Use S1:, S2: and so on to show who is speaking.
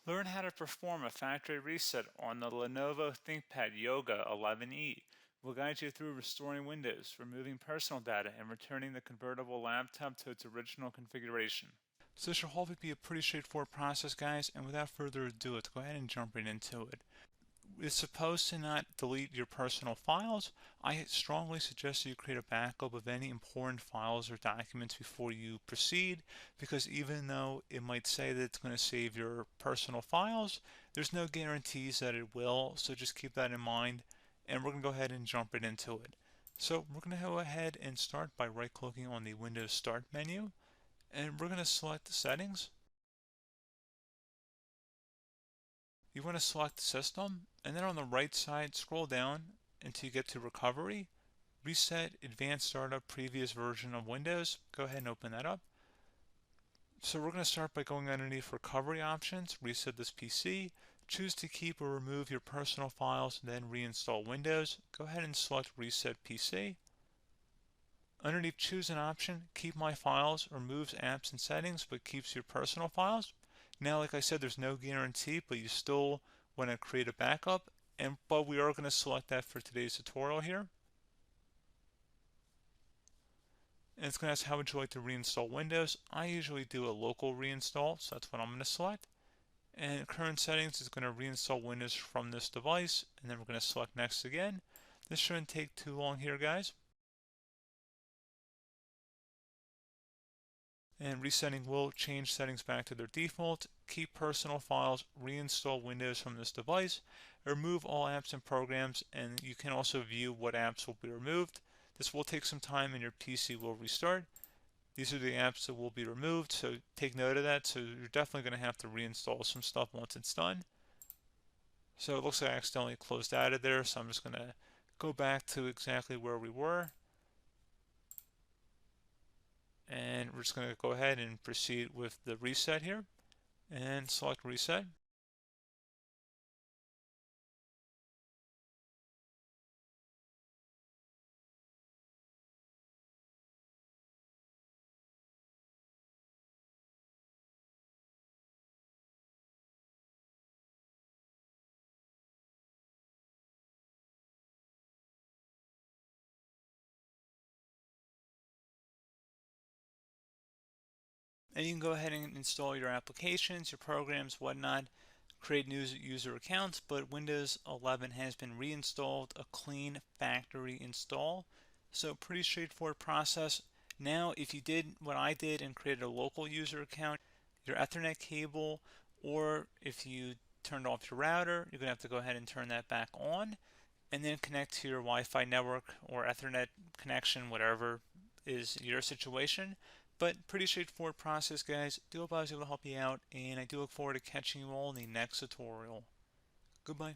S1: Learn how to perform a factory reset on the Lenovo ThinkPad Yoga 11E. We'll guide you through restoring Windows, removing personal data, and returning the convertible laptop to its original configuration. So this should hopefully be a pretty straightforward process, guys, and without further ado, let's go ahead and jump right into it. It's supposed to not delete your personal files. I strongly suggest you create a backup of any important files or documents before you proceed, because even though it might say that it's going to save your personal files, there's no guarantees that it will, so just keep that in mind, and we're going to go ahead and jump right into it. So we're going to go ahead and start by right-clicking on the Windows Start menu, and we're going to select the settings. You want to select System, and then on the right side, scroll down until you get to Recovery. Reset Advanced Startup Previous Version of Windows. Go ahead and open that up. So we're going to start by going underneath Recovery Options, reset this PC. Choose to keep or remove your personal files, then reinstall Windows. Go ahead and select Reset PC. Underneath Choose an option, Keep My Files removes apps and settings but keeps your personal files. Now, like I said, there's no guarantee, but you still want to create a backup, but we are going to select that for today's tutorial here. And it's going to ask how would you like to reinstall Windows. I usually do a local reinstall, so that's what I'm going to select. And current settings is going to reinstall Windows from this device, and then we're going to select next again. This shouldn't take too long here, guys. And resetting will change settings back to their default, keep personal files, reinstall Windows from this device, remove all apps and programs, and you can also view what apps will be removed. This will take some time and your PC will restart. These are the apps that will be removed, so take note of that. So you're definitely going to have to reinstall some stuff once it's done. So it looks like I accidentally closed out of there, so I'm just going to go back to exactly where we were. And we're just going to go ahead and proceed with the reset here and select reset. And you can go ahead and install your applications, your programs, whatnot, create new user accounts, but Windows 11 has been reinstalled, a clean factory install. So pretty straightforward process. Now, if you did what I did and created a local user account, your Ethernet cable, or if you turned off your router, you're going to have to go ahead and turn that back on, and then connect to your Wi-Fi network or Ethernet connection, whatever is your situation. But pretty straightforward process, guys. Do hope I was able to help you out, and I do look forward to catching you all in the next tutorial. Goodbye.